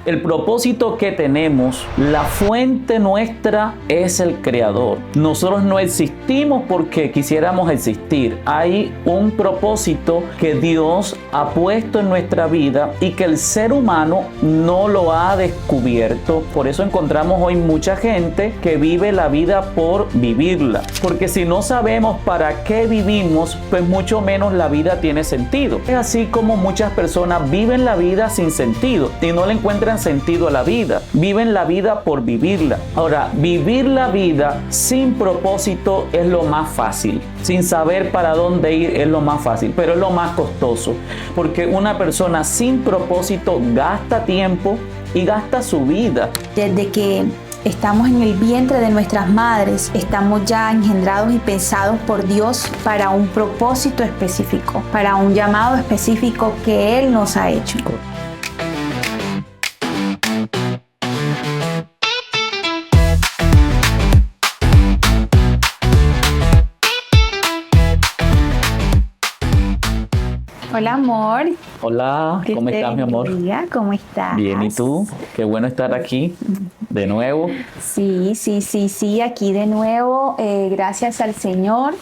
El propósito que tenemos, la fuente nuestra es el Creador. Nosotros no existimos porque quisiéramos existir. Hay un propósito que Dios ha puesto en nuestra vida y que el ser humano no lo ha descubierto. Por eso encontramos hoy mucha gente que vive la vida por vivirla. Porque si no sabemos para qué vivimos, pues mucho menos la vida tiene sentido. Es así como muchas personas viven la vida sin sentido y no le encuentran sentido a la vida. Viven la vida por vivirla. Ahora, vivir la vida sin propósito es lo más fácil. Sin saber para dónde ir es lo más fácil, pero es lo más costoso. Porque una persona sin propósito gasta tiempo y gasta su vida. Desde que estamos en el vientre de nuestras madres, estamos ya engendrados y pensados por Dios para un propósito específico, para un llamado específico que Él nos ha hecho. Hola, amor. Hola, ¿cómo estás, mi amor? ¿Cómo estás? Bien, ¿y tú? Qué bueno estar aquí de nuevo. Sí, aquí de nuevo, gracias al Señor,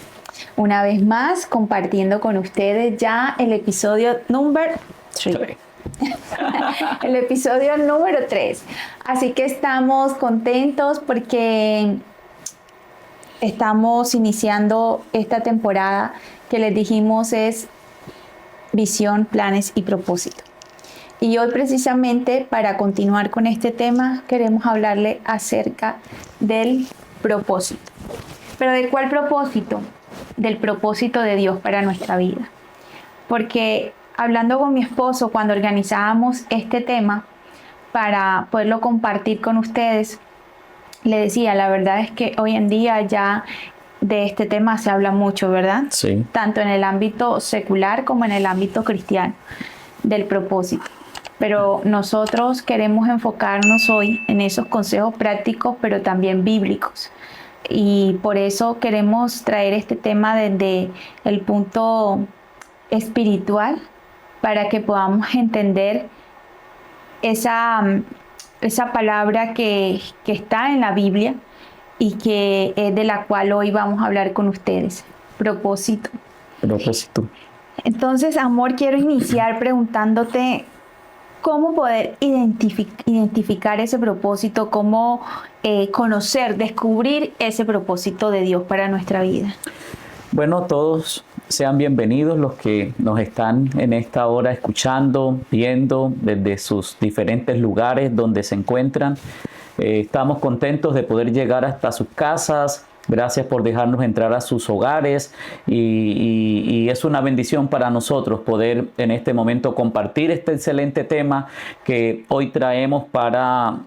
una vez más, compartiendo con ustedes ya el episodio número 3. El episodio número 3. Así que estamos contentos porque estamos iniciando esta temporada que les dijimos es visión, planes y propósito. Y hoy precisamente para continuar con este tema queremos hablarle acerca del propósito. ¿Pero de cuál propósito? Del propósito de Dios para nuestra vida. Porque hablando con mi esposo cuando organizábamos este tema para poderlo compartir con ustedes, le decía, la verdad es que hoy en día ya de este tema se habla mucho, ¿verdad? Sí. Tanto en el ámbito secular como en el ámbito cristiano, del propósito. Pero nosotros queremos enfocarnos hoy en esos consejos prácticos, pero también bíblicos. Y por eso queremos traer este tema desde el punto espiritual, para que podamos entender esa palabra que está en la Biblia, y que es de la cual hoy vamos a hablar con ustedes. Propósito. Propósito. Entonces, amor, quiero iniciar preguntándote cómo poder identificar ese propósito, cómo conocer, descubrir ese propósito de Dios para nuestra vida. Bueno, todos sean bienvenidos los que nos están en esta hora escuchando, viendo desde sus diferentes lugares donde se encuentran. Estamos contentos de poder llegar hasta sus casas. Gracias por dejarnos entrar a sus hogares y es una bendición para nosotros poder en este momento compartir este excelente tema que hoy traemos para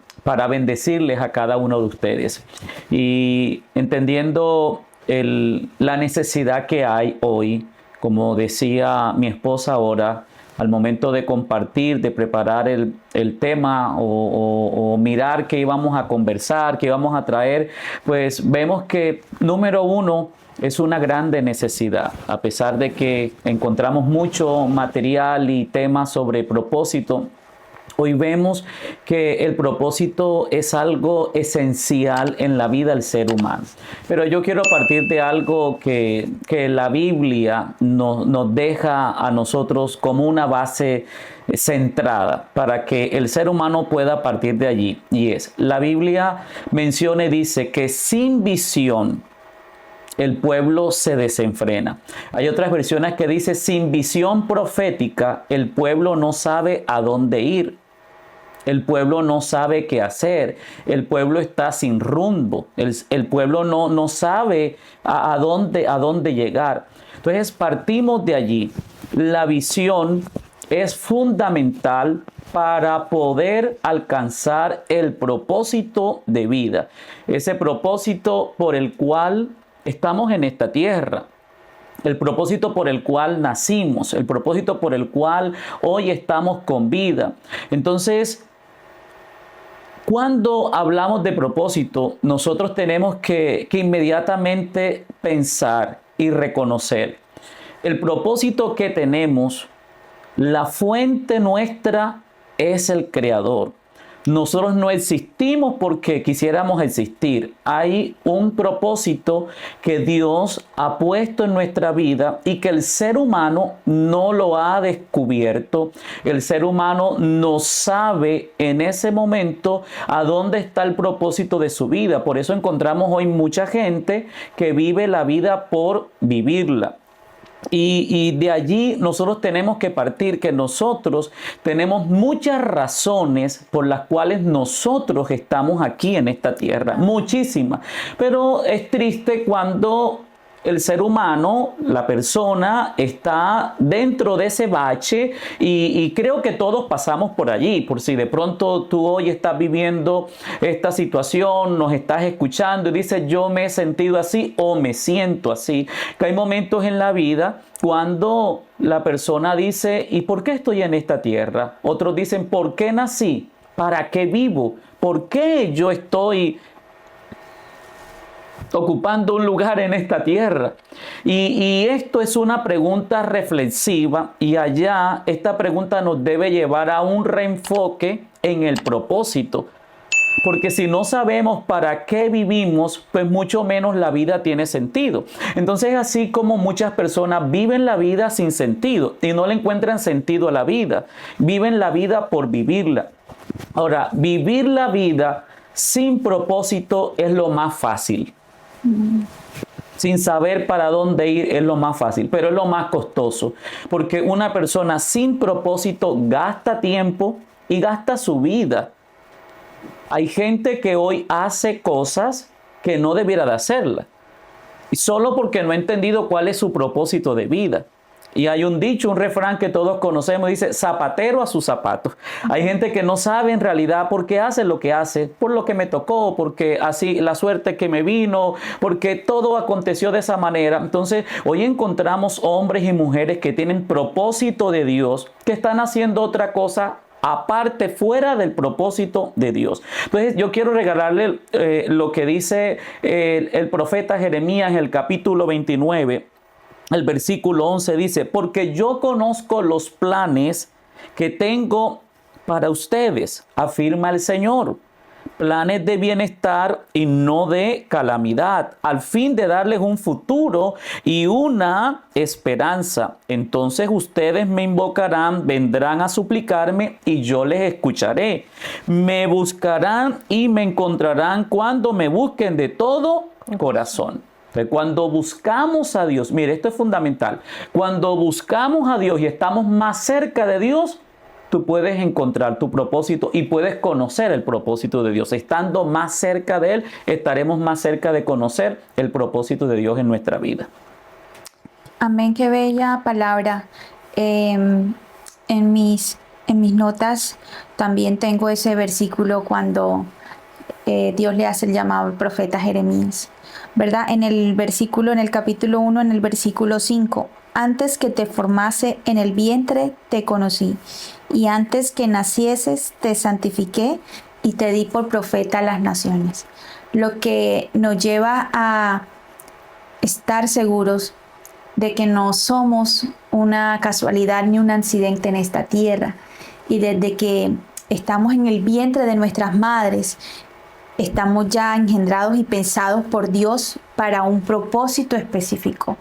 bendecirles a cada uno de ustedes. Y entendiendo la necesidad que hay hoy, como decía mi esposa ahora, al momento de compartir, de preparar el tema o mirar qué íbamos a conversar, qué íbamos a traer, pues vemos que número uno es una grande necesidad. A pesar de que encontramos mucho material y temas sobre propósito, hoy vemos que el propósito es algo esencial en la vida del ser humano. Pero yo quiero partir de algo que la Biblia nos deja a nosotros como una base centrada para que el ser humano pueda partir de allí. Y es, la Biblia menciona y dice que sin visión el pueblo se desenfrena. Hay otras versiones que dice, sin visión profética el pueblo no sabe a dónde ir. El pueblo no sabe qué hacer, el pueblo está sin rumbo, el pueblo no sabe a dónde llegar. Entonces partimos de allí. La visión es fundamental para poder alcanzar el propósito de vida, ese propósito por el cual estamos en esta tierra. El propósito por el cual nacimos, el propósito por el cual hoy estamos con vida. Entonces, cuando hablamos de propósito, nosotros tenemos que inmediatamente pensar y reconocer el propósito que tenemos. La fuente nuestra es el Creador. Nosotros no existimos porque quisiéramos existir. Hay un propósito que Dios ha puesto en nuestra vida y que el ser humano no lo ha descubierto. El ser humano no sabe en ese momento a dónde está el propósito de su vida. Por eso encontramos hoy mucha gente que vive la vida por vivirla. Y de allí nosotros tenemos que partir, que nosotros tenemos muchas razones por las cuales nosotros estamos aquí en esta tierra, muchísimas. Pero es triste cuando el ser humano, la persona, está dentro de ese bache y creo que todos pasamos por allí. Por si de pronto tú hoy estás viviendo esta situación, nos estás escuchando y dices, yo me he sentido así o me siento así. Que hay momentos en la vida cuando la persona dice, ¿y por qué estoy en esta tierra? Otros dicen, ¿por qué nací? ¿Para qué vivo? ¿Por qué yo estoy ocupando un lugar en esta tierra? Y esto es una pregunta reflexiva y allá esta pregunta nos debe llevar a un reenfoque en el propósito. Porque si no sabemos para qué vivimos, pues mucho menos la vida tiene sentido. Entonces, así como muchas personas viven la vida sin sentido y no le encuentran sentido a la vida, viven la vida por vivirla. Ahora, vivir la vida sin propósito es lo más fácil. Sin saber para dónde ir es lo más fácil, pero es lo más costoso, porque una persona sin propósito gasta tiempo y gasta su vida. Hay gente que hoy hace cosas que no debiera de hacerlas, y solo porque no ha entendido cuál es su propósito de vida. Y hay un dicho, un refrán que todos conocemos, dice, zapatero a sus zapatos. Hay gente que no sabe en realidad por qué hace lo que hace, por lo que me tocó, porque así la suerte que me vino, porque todo aconteció de esa manera. Entonces, hoy encontramos hombres y mujeres que tienen propósito de Dios, que están haciendo otra cosa aparte, fuera del propósito de Dios. Entonces, yo quiero regalarle lo que dice el profeta Jeremías en el capítulo 29. El versículo 11 dice, porque yo conozco los planes que tengo para ustedes, afirma el Señor. Planes de bienestar y no de calamidad, al fin de darles un futuro y una esperanza. Entonces ustedes me invocarán, vendrán a suplicarme y yo les escucharé. Me buscarán y me encontrarán cuando me busquen de todo corazón. Cuando buscamos a Dios, mire, esto es fundamental. Cuando buscamos a Dios y estamos más cerca de Dios, tú puedes encontrar tu propósito y puedes conocer el propósito de Dios. Estando más cerca de Él, estaremos más cerca de conocer el propósito de Dios en nuestra vida. Amén, qué bella palabra. En mis notas también tengo ese versículo cuando Dios le hace el llamado al profeta Jeremías, ¿verdad? En el capítulo 1, en el versículo 5. Antes que te formase en el vientre, te conocí. Y antes que nacieses, te santifiqué y te di por profeta a las naciones. Lo que nos lleva a estar seguros de que no somos una casualidad ni un accidente en esta tierra. Y desde que estamos en el vientre de nuestras madres, estamos ya engendrados y pensados por Dios para un propósito específico,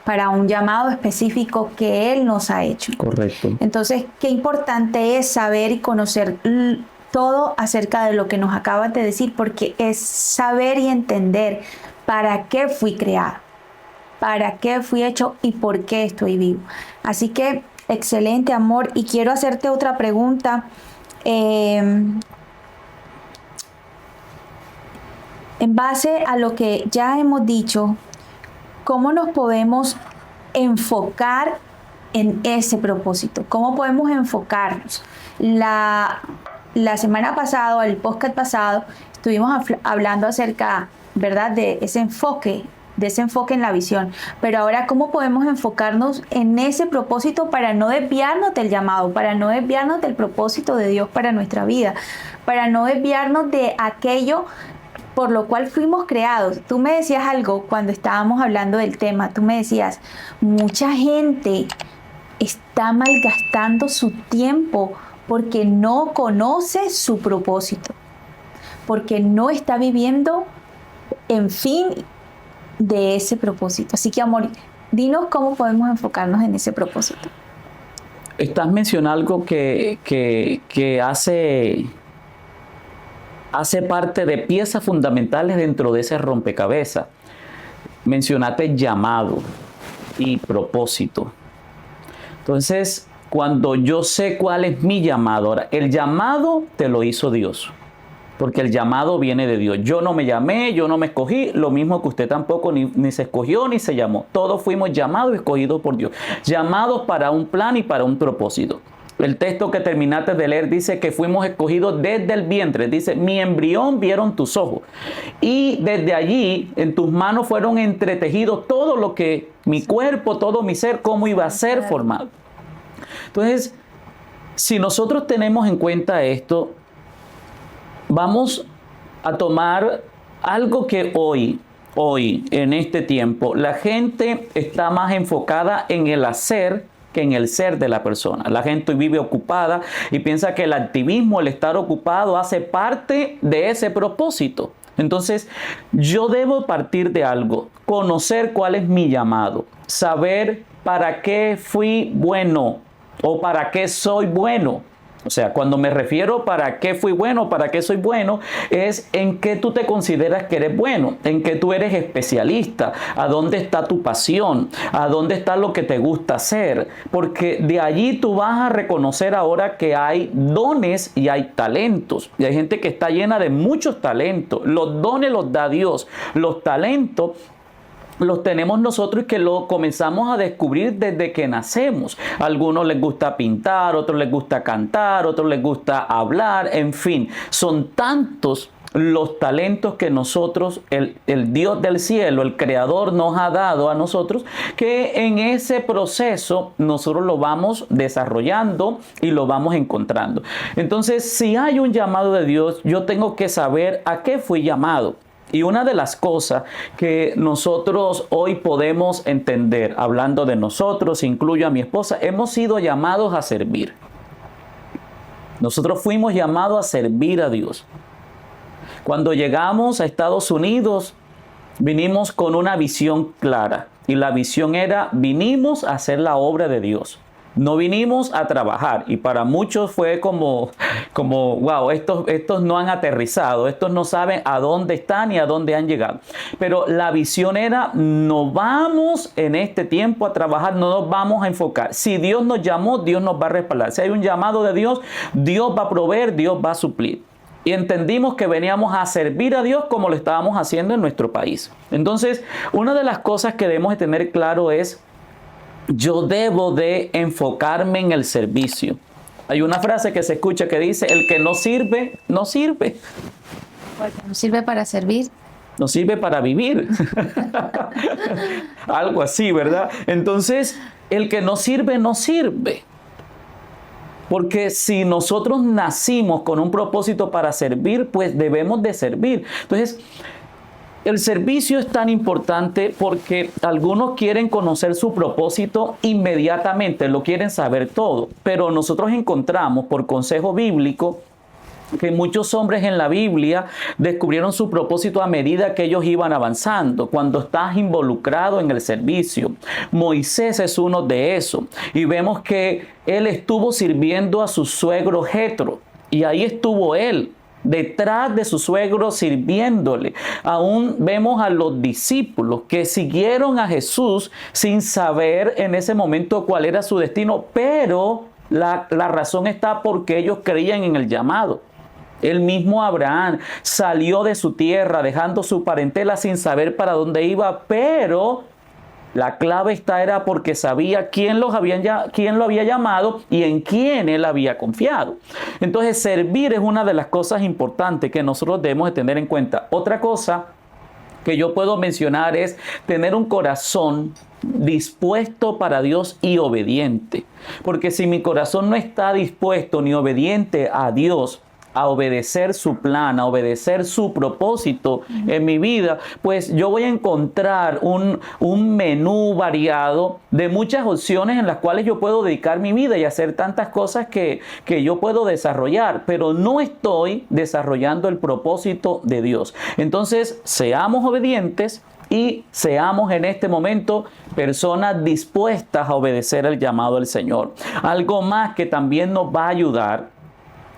para un llamado específico que Él nos ha hecho. Correcto. Entonces, qué importante es saber y conocer todo acerca de lo que nos acabas de decir, porque es saber y entender para qué fui creado, para qué fui hecho y por qué estoy vivo. Así que, excelente, amor. Y quiero hacerte otra pregunta. En base a lo que ya hemos dicho, ¿cómo nos podemos enfocar en ese propósito? ¿Cómo podemos enfocarnos? La semana pasada, el podcast pasado, estuvimos hablando acerca, ¿verdad?, de ese enfoque en la visión. Pero ahora, ¿cómo podemos enfocarnos en ese propósito para no desviarnos del llamado, para no desviarnos del propósito de Dios para nuestra vida, para no desviarnos de aquello por lo cual fuimos creados? Tú me decías algo cuando estábamos hablando del tema. Tú me decías, mucha gente está malgastando su tiempo porque no conoce su propósito, porque no está viviendo en fin de ese propósito. Así que, amor, dinos cómo podemos enfocarnos en ese propósito. Estás mencionando algo que hace parte de piezas fundamentales dentro de ese rompecabezas. Mencionaste llamado y propósito. Entonces, cuando yo sé cuál es mi llamado, ahora, el llamado te lo hizo Dios, porque el llamado viene de Dios. Yo no me llamé, yo no me escogí, lo mismo que usted tampoco ni se escogió ni se llamó. Todos fuimos llamados y escogidos por Dios, llamados para un plan y para un propósito. El texto que terminaste de leer dice que fuimos escogidos desde el vientre. Dice, mi embrión vieron tus ojos. Y desde allí, en tus manos fueron entretejidos todo lo que mi cuerpo, todo mi ser, cómo iba a ser formado. Entonces, si nosotros tenemos en cuenta esto, vamos a tomar algo que hoy, en este tiempo, la gente está más enfocada en el hacer que en el ser de la persona. La gente vive ocupada y piensa que el activismo, el estar ocupado, hace parte de ese propósito. Entonces, yo debo partir de algo, conocer cuál es mi llamado, saber para qué fui bueno o para qué soy bueno. O sea, cuando me refiero para qué fui bueno, para qué soy bueno, es en qué tú te consideras que eres bueno, en qué tú eres especialista, a dónde está tu pasión, a dónde está lo que te gusta hacer, porque de allí tú vas a reconocer ahora que hay dones y hay talentos, y hay gente que está llena de muchos talentos. Los dones los da Dios, los talentos los tenemos nosotros y que lo comenzamos a descubrir desde que nacemos. A algunos les gusta pintar, a otros les gusta cantar, a otros les gusta hablar, en fin, son tantos los talentos que nosotros, el Dios del cielo, el Creador nos ha dado a nosotros, que en ese proceso nosotros lo vamos desarrollando y lo vamos encontrando. Entonces, si hay un llamado de Dios, yo tengo que saber a qué fui llamado. Y una de las cosas que nosotros hoy podemos entender, hablando de nosotros, incluyo a mi esposa, hemos sido llamados a servir. Nosotros fuimos llamados a servir a Dios. Cuando llegamos a Estados Unidos, vinimos con una visión clara. Y la visión era, vinimos a hacer la obra de Dios. No vinimos a trabajar, y para muchos fue como wow, estos no han aterrizado, estos no saben a dónde están y a dónde han llegado. Pero la visión era, no vamos en este tiempo a trabajar, no nos vamos a enfocar. Si Dios nos llamó, Dios nos va a respaldar. Si hay un llamado de Dios, Dios va a proveer, Dios va a suplir. Y entendimos que veníamos a servir a Dios como lo estábamos haciendo en nuestro país. Entonces, una de las cosas que debemos de tener claro es, yo debo de enfocarme en el servicio. Hay una frase que se escucha que dice, el que no sirve, no sirve. Porque no sirve para servir. No sirve para vivir. Algo así, ¿verdad? Entonces, el que no sirve, no sirve. Porque si nosotros nacimos con un propósito para servir, pues debemos de servir. Entonces, el servicio es tan importante porque algunos quieren conocer su propósito inmediatamente, lo quieren saber todo, pero nosotros encontramos por consejo bíblico que muchos hombres en la Biblia descubrieron su propósito a medida que ellos iban avanzando, cuando estás involucrado en el servicio. Moisés es uno de esos, y vemos que él estuvo sirviendo a su suegro Jetro, y ahí estuvo él, detrás de su suegro sirviéndole. Aún vemos a los discípulos que siguieron a Jesús sin saber en ese momento cuál era su destino, pero la razón está porque ellos creían en el llamado. El mismo Abraham salió de su tierra dejando su parentela sin saber para dónde iba, pero la clave era porque sabía quién lo había llamado y en quién él había confiado. Entonces, servir es una de las cosas importantes que nosotros debemos de tener en cuenta. Otra cosa que yo puedo mencionar es tener un corazón dispuesto para Dios y obediente. Porque si mi corazón no está dispuesto ni obediente a Dios, a obedecer su plan, a obedecer su propósito en mi vida, pues yo voy a encontrar un menú variado de muchas opciones en las cuales yo puedo dedicar mi vida y hacer tantas cosas que yo puedo desarrollar, pero no estoy desarrollando el propósito de Dios. Entonces, seamos obedientes y seamos en este momento personas dispuestas a obedecer el llamado del Señor. Algo más que también nos va a ayudar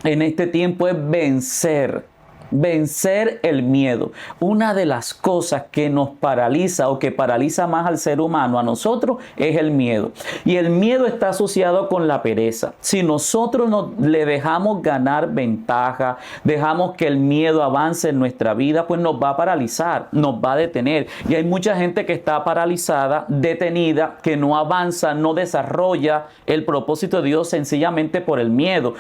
en este tiempo es vencer el miedo. Una de las cosas que nos paraliza o que paraliza más al ser humano, a nosotros, es el miedo. Y el miedo está asociado con la pereza. Si nosotros le dejamos ganar ventaja, dejamos que el miedo avance en nuestra vida, pues nos va a paralizar, nos va a detener. Y hay mucha gente que está paralizada, detenida, que no avanza, no desarrolla el propósito de Dios sencillamente por el miedo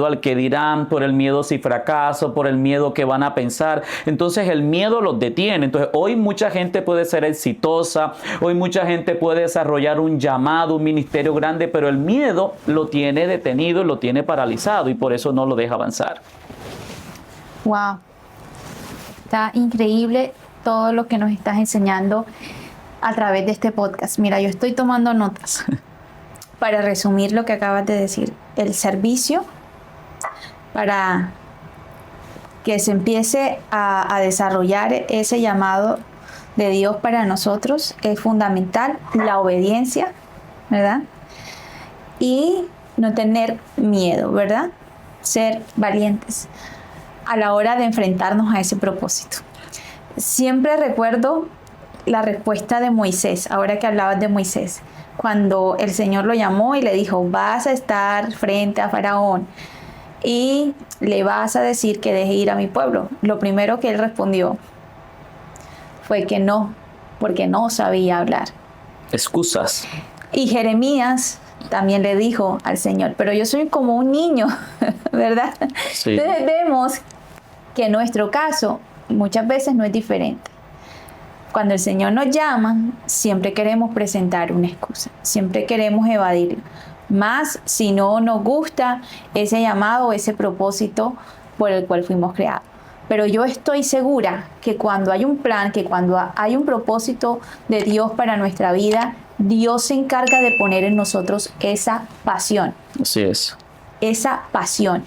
al que dirán, por el miedo si fracaso, por el miedo que van a pensar. Entonces el miedo los detiene. Entonces hoy mucha gente puede ser exitosa, hoy mucha gente puede desarrollar un llamado, un ministerio grande, pero el miedo lo tiene detenido, lo tiene paralizado y por eso no lo deja avanzar. Wow, está increíble todo lo que nos estás enseñando a través de este podcast. Mira, yo estoy tomando notas para resumir lo que acabas de decir. El servicio para que se empiece a desarrollar ese llamado de Dios para nosotros es fundamental. La obediencia, ¿verdad? Y no tener miedo, ¿verdad? Ser valientes a la hora de enfrentarnos a ese propósito. Siempre recuerdo la respuesta de Moisés, ahora que hablabas de Moisés, cuando el Señor lo llamó y le dijo, vas a estar frente a Faraón y le vas a decir que deje ir a mi pueblo. Lo primero que él respondió fue que no, porque no sabía hablar. Excusas. Y Jeremías también le dijo al Señor, pero yo soy como un niño, ¿verdad? Sí. Entonces vemos que en nuestro caso muchas veces no es diferente. Cuando el Señor nos llama, siempre queremos presentar una excusa, siempre queremos evadirlo. Más si no nos gusta ese llamado, ese propósito por el cual fuimos creados. Pero yo estoy segura que cuando hay un plan, que cuando hay un propósito de Dios para nuestra vida, Dios se encarga de poner en nosotros esa pasión. Así es. Esa pasión.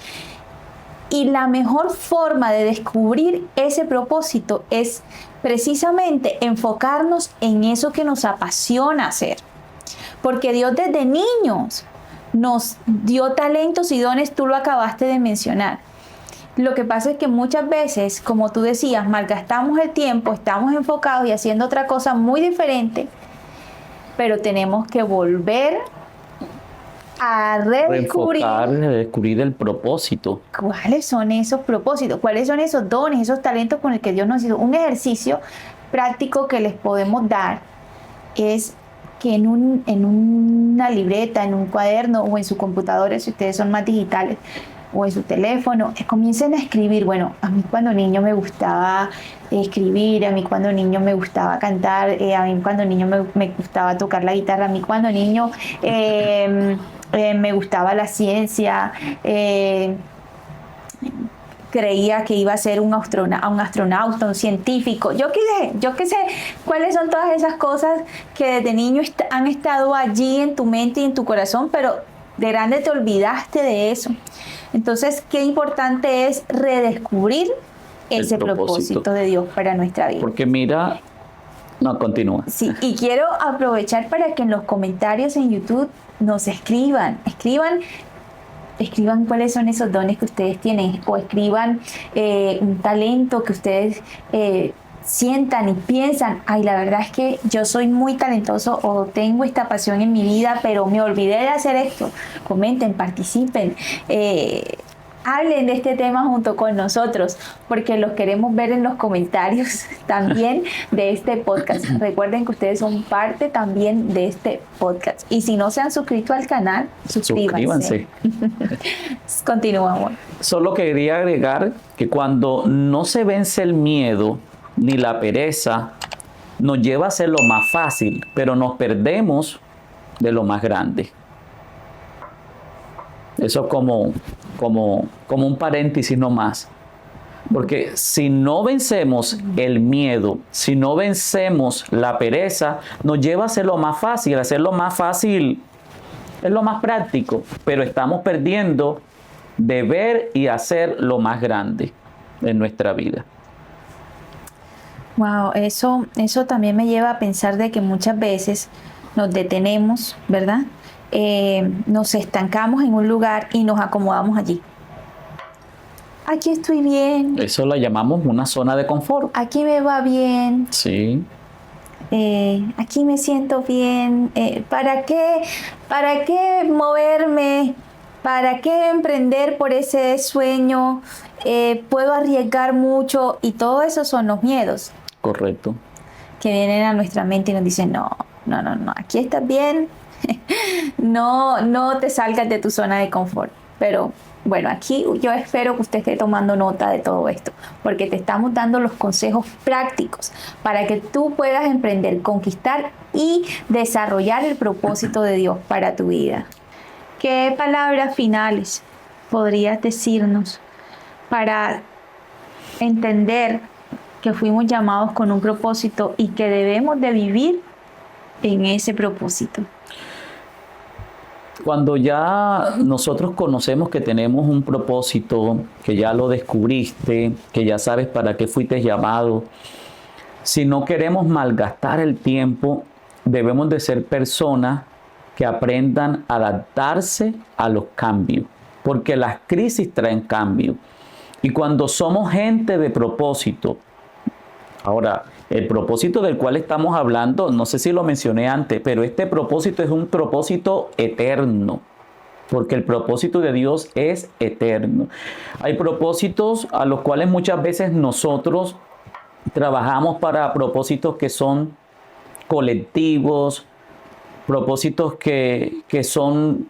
Y la mejor forma de descubrir ese propósito es precisamente enfocarnos en eso que nos apasiona hacer. Porque Dios desde niños nos dio talentos y dones, tú lo acabaste de mencionar. Lo que pasa es que muchas veces, como tú decías, malgastamos el tiempo, estamos enfocados y haciendo otra cosa muy diferente, pero tenemos que volver a redescubrir el propósito. ¿Cuáles son esos propósitos? ¿Cuáles son esos dones, esos talentos con el que Dios nos hizo? Un ejercicio práctico que les podemos dar es que en una libreta, en un cuaderno o en su computadora, si ustedes son más digitales, o en su teléfono, comiencen a escribir. Bueno, a mí cuando niño me gustaba escribir, a mí cuando niño me gustaba cantar, a mí cuando niño me gustaba tocar la guitarra, a mí cuando niño me gustaba la ciencia, creía que iba a ser un astronauta, un científico. Yo qué sé cuáles son todas esas cosas que desde niño han estado allí en tu mente y en tu corazón, pero de grande te olvidaste de eso. Entonces, qué importante es redescubrir ese propósito de Dios para nuestra vida. Porque mira, no, continúa. Sí, y quiero aprovechar para que en los comentarios en YouTube nos escriban cuáles son esos dones que ustedes tienen, o escriban un talento que ustedes sientan y piensan, ay, la verdad es que yo soy muy talentoso o tengo esta pasión en mi vida, pero me olvidé de hacer esto. Comenten, participen, hablen de este tema junto con nosotros, porque los queremos ver en los comentarios también de este podcast. Recuerden que ustedes son parte también de este podcast. Y si no se han suscrito al canal, suscríbanse. Continuamos. Solo quería agregar que cuando no se vence el miedo ni la pereza, nos lleva a hacer lo más fácil, pero nos perdemos de lo más grande. Eso es como como un paréntesis nomás. Porque si no vencemos el miedo, si no vencemos la pereza, nos lleva a hacerlo más fácil. Hacerlo más fácil es lo más práctico, pero estamos perdiendo de ver y hacer lo más grande en nuestra vida. Wow, eso también me lleva a pensar de que muchas veces nos detenemos, ¿verdad? Nos estancamos en un lugar y nos acomodamos allí. Aquí estoy bien. Eso la llamamos una zona de confort. Aquí me va bien. Sí. Aquí me siento bien. ¿Para qué moverme? ¿Para qué emprender por ese sueño? Puedo arriesgar mucho y todo eso son los miedos. Correcto. Que vienen a nuestra mente y nos dicen, no, aquí estás bien. No te salgas de tu zona de confort. Pero bueno, aquí yo espero que usted esté tomando nota de todo esto, porque te estamos dando los consejos prácticos para que tú puedas emprender, conquistar y desarrollar el propósito de Dios para tu vida. ¿Qué palabras finales podrías decirnos para entender que fuimos llamados con un propósito y que debemos de vivir en ese propósito? Cuando ya nosotros conocemos que tenemos un propósito, que ya lo descubriste, que ya sabes para qué fuiste llamado, si no queremos malgastar el tiempo, debemos de ser personas que aprendan a adaptarse a los cambios, porque las crisis traen cambio. Y cuando somos gente de propósito, ahora, el propósito del cual estamos hablando, no sé si lo mencioné antes, pero este propósito es un propósito eterno, porque el propósito de Dios es eterno. Hay propósitos a los cuales muchas veces nosotros trabajamos para propósitos que son colectivos, propósitos que son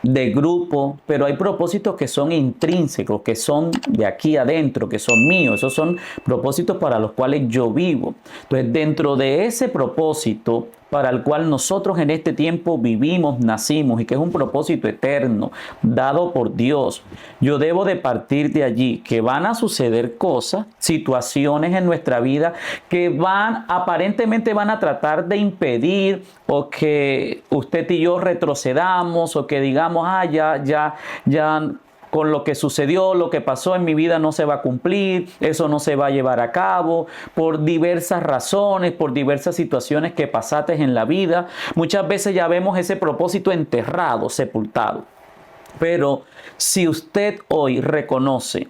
de grupo, pero hay propósitos que son intrínsecos, que son de aquí adentro, que son míos. Esos son propósitos para los cuales yo vivo. Entonces, dentro de ese propósito para el cual nosotros en este tiempo vivimos, nacimos, y que es un propósito eterno, dado por Dios, yo debo de partir de allí, que van a suceder cosas, situaciones en nuestra vida que aparentemente van a tratar de impedir o que usted y yo retrocedamos o que digamos, ya con lo que sucedió, lo que pasó en mi vida no se va a cumplir, eso no se va a llevar a cabo, por diversas razones, por diversas situaciones que pasaste en la vida. Muchas veces ya vemos ese propósito enterrado, sepultado. Pero si usted hoy reconoce,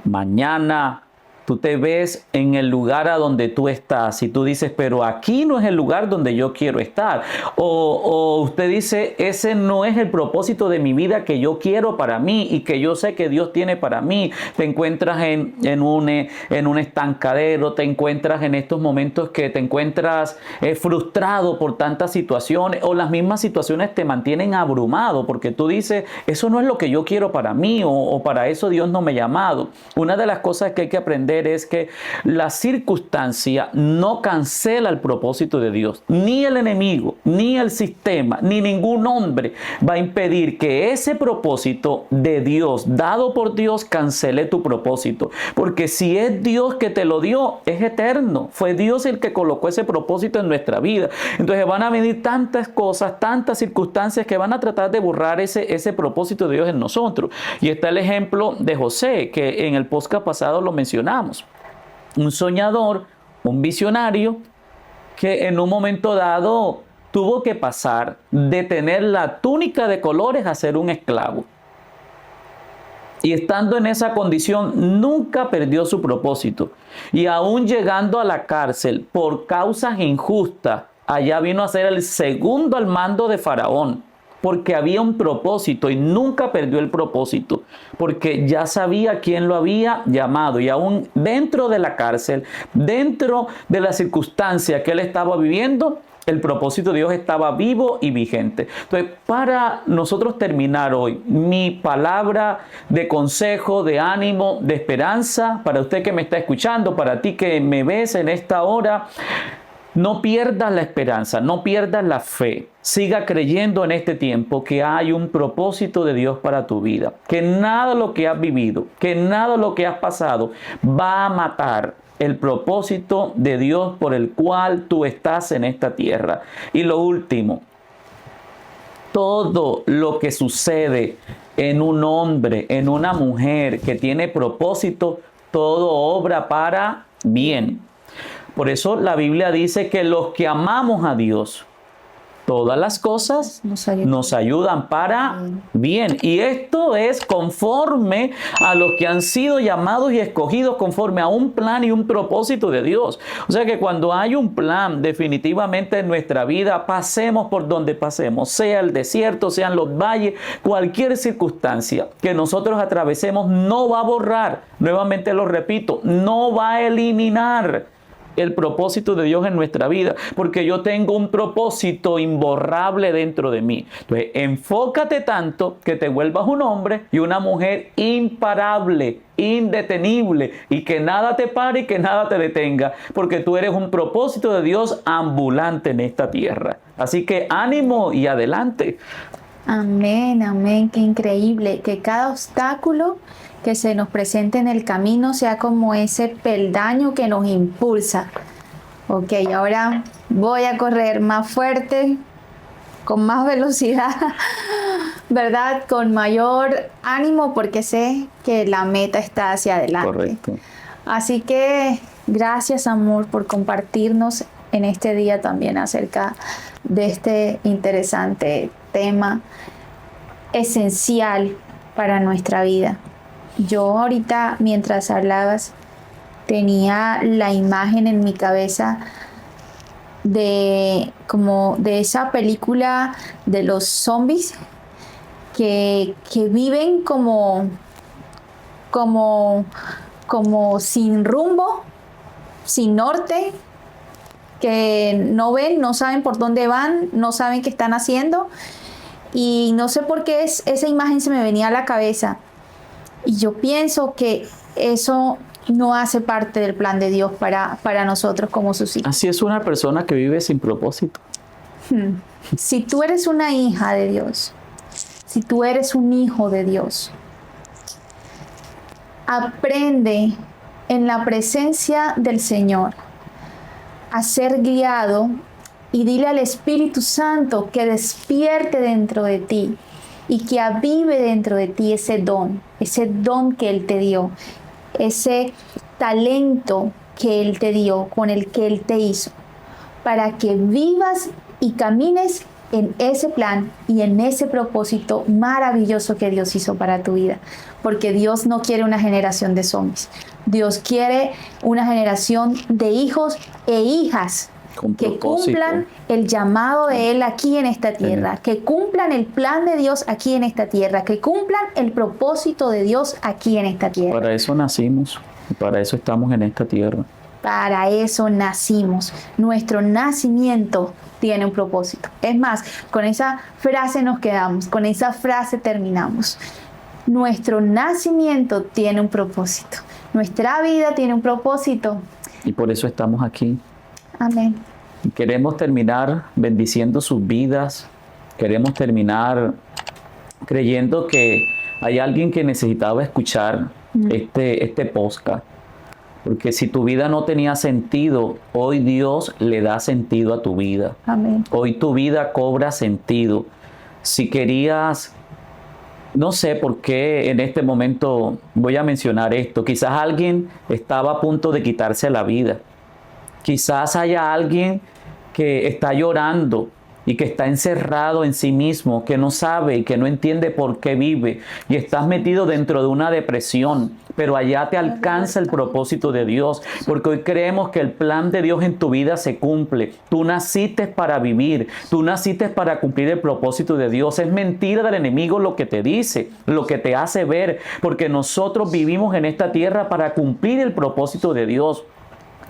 mañana tú te ves en el lugar a donde tú estás y tú dices, pero aquí no es el lugar donde yo quiero estar. O usted dice, ese no es el propósito de mi vida que yo quiero para mí y que yo sé que Dios tiene para mí. Te encuentras en un estancadero, te encuentras en estos momentos que te encuentras frustrado por tantas situaciones o las mismas situaciones te mantienen abrumado porque tú dices, eso no es lo que yo quiero para mí o para eso Dios no me ha llamado. Una de las cosas que hay que aprender es que la circunstancia no cancela el propósito de Dios. Ni el enemigo, ni el sistema, ni ningún hombre va a impedir que ese propósito de Dios, dado por Dios, cancele tu propósito. Porque si es Dios que te lo dio, es eterno. Fue Dios el que colocó ese propósito en nuestra vida. Entonces van a venir tantas cosas, tantas circunstancias que van a tratar de borrar ese propósito de Dios en nosotros. Y está el ejemplo de José, que en el podcast pasado lo mencionamos. Un soñador, un visionario, que en un momento dado tuvo que pasar de tener la túnica de colores a ser un esclavo. Y estando en esa condición, nunca perdió su propósito. Y aún llegando a la cárcel por causas injustas, allá vino a ser el segundo al mando de Faraón. Porque había un propósito y nunca perdió el propósito, porque ya sabía quién lo había llamado y aún dentro de la cárcel, dentro de la circunstancia que él estaba viviendo, el propósito de Dios estaba vivo y vigente. Entonces, para nosotros terminar hoy, mi palabra de consejo, de ánimo, de esperanza, para usted que me está escuchando, para ti que me ves en esta hora, No pierdas la esperanza, no pierdas la fe. Siga creyendo en este tiempo que hay un propósito de Dios para tu vida. Que nada de lo que has vivido, que nada de lo que has pasado va a matar el propósito de Dios por el cual tú estás en esta tierra. Y lo último, todo lo que sucede en un hombre, en una mujer que tiene propósito, todo obra para bien. Por eso la Biblia dice que los que amamos a Dios, todas las cosas nos ayudan para bien. Y esto es conforme a los que han sido llamados y escogidos conforme a un plan y un propósito de Dios. O sea que cuando hay un plan definitivamente en nuestra vida, pasemos por donde pasemos, sea el desierto, sean los valles, cualquier circunstancia que nosotros atravesemos no va a borrar, nuevamente lo repito, no va a eliminar el propósito de Dios en nuestra vida, porque yo tengo un propósito imborrable dentro de mí. Entonces, enfócate tanto que te vuelvas un hombre y una mujer imparable, indetenible, y que nada te pare y que nada te detenga, porque tú eres un propósito de Dios ambulante en esta tierra. Así que ánimo y adelante. Amén, amén, qué increíble. Que cada obstáculo que se nos presente en el camino sea como ese peldaño que nos impulsa. Ok, ahora voy a correr más fuerte, con más velocidad, ¿verdad? Con mayor ánimo, porque sé que la meta está hacia adelante. Correcto. Así que gracias, amor, por compartirnos en este día también acerca de este interesante tema esencial para nuestra vida. Yo ahorita, mientras hablabas, tenía la imagen en mi cabeza de esa película de los zombies que viven como sin rumbo, sin norte, que no ven, no saben por dónde van, no saben qué están haciendo. Y no sé por qué esa imagen se me venía a la cabeza. Y yo pienso que eso no hace parte del plan de Dios para nosotros como sus hijos. Así es una persona que vive sin propósito. Si tú eres una hija de Dios, si tú eres un hijo de Dios, aprende en la presencia del Señor a ser guiado y dile al Espíritu Santo que despierte dentro de ti y que avive dentro de ti ese don que Él te dio, ese talento que Él te dio, con el que Él te hizo, para que vivas y camines en ese plan y en ese propósito maravilloso que Dios hizo para tu vida. Porque Dios no quiere una generación de zombies. Dios quiere una generación de hijos e hijas que cumplan el llamado de Él aquí en esta tierra, que cumplan el plan de Dios aquí en esta tierra, que cumplan el propósito de Dios aquí en esta tierra. Para eso nacimos, para eso estamos en esta tierra. Para eso nacimos. Nuestro nacimiento tiene un propósito. Es más, con esa frase nos quedamos, con esa frase terminamos. Nuestro nacimiento tiene un propósito. Nuestra vida tiene un propósito. Y por eso estamos aquí. Amén. Queremos terminar bendiciendo sus vidas. Queremos terminar creyendo que hay alguien que necesitaba escuchar este podcast. Porque si tu vida no tenía sentido, hoy Dios le da sentido a tu vida. Amén. Hoy tu vida cobra sentido. Si querías, no sé por qué en este momento voy a mencionar esto. Quizás alguien estaba a punto de quitarse la vida. Quizás haya alguien que está llorando y que está encerrado en sí mismo, que no sabe y que no entiende por qué vive. Y estás metido dentro de una depresión, pero allá te alcanza el propósito de Dios, porque hoy creemos que el plan de Dios en tu vida se cumple. Tú naciste para vivir, tú naciste para cumplir el propósito de Dios. Es mentira del enemigo lo que te dice, lo que te hace ver, porque nosotros vivimos en esta tierra para cumplir el propósito de Dios.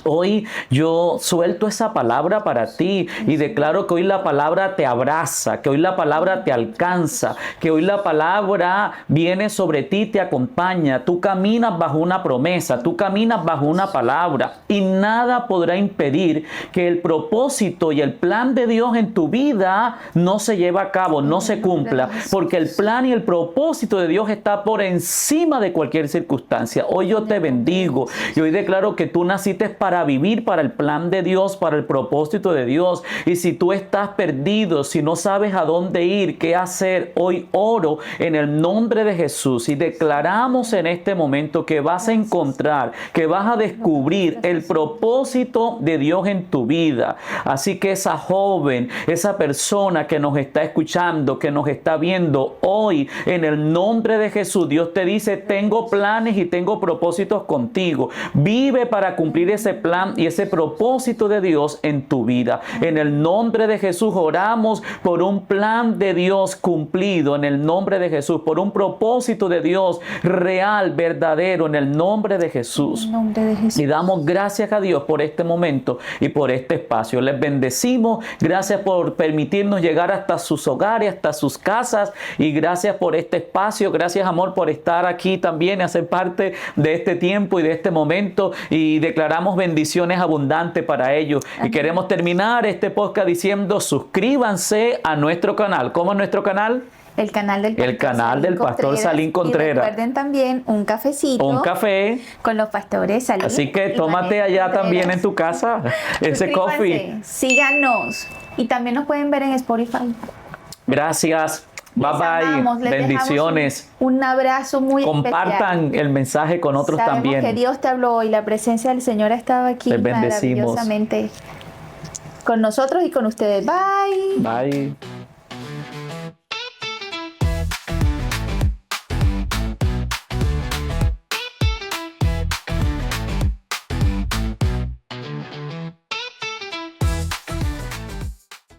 Hoy yo suelto esa palabra para ti y declaro que hoy la palabra te abraza, que hoy la palabra te alcanza, que hoy la palabra viene sobre ti, te acompaña. Tú caminas bajo una promesa, tú caminas bajo una palabra y nada podrá impedir que el propósito y el plan de Dios en tu vida no se lleve a cabo, no se cumpla, porque el plan y el propósito de Dios está por encima de cualquier circunstancia. Hoy yo te bendigo y hoy declaro que tú naciste para vivir para el plan de Dios, para el propósito de Dios. Y si tú estás perdido, si no sabes a dónde ir, qué hacer, hoy oro en el nombre de Jesús y declaramos en este momento que vas a encontrar, que vas a descubrir el propósito de Dios en tu vida. Así que esa joven, esa persona que nos está escuchando, que nos está viendo hoy, en el nombre de Jesús, Dios te dice, tengo planes y tengo propósitos contigo. Vive para cumplir ese plan y ese propósito de Dios en tu vida. En el nombre de Jesús oramos por un plan de Dios cumplido, en el nombre de Jesús, por un propósito de Dios real, verdadero, en el nombre de Jesús. En el nombre de Jesús. Y damos gracias a Dios por este momento y por este espacio. Les bendecimos. Gracias por permitirnos llegar hasta sus hogares, hasta sus casas. Y gracias por este espacio. Gracias, amor, por estar aquí también y hacer parte de este tiempo y de este momento. Y declaramos bendiciones abundantes para ellos. Amén. Y queremos terminar este podcast diciendo, suscríbanse a nuestro canal. ¿Cómo es nuestro canal? El canal del Pastor Salín Contreras. Y recuerden también un cafecito. Un café. Con los pastores Salín. Así que tómate allá Contreras. También en tu casa ese coffee. Síganos. Y también nos pueden ver en Spotify. Gracias. Bye bye. Bendiciones. Un abrazo muy Compartan especial. El mensaje con otros Sabemos también. Que Dios te habló y la presencia del Señor ha estado aquí Les bendecimos. maravillosamente con nosotros y con ustedes. Bye. Bye.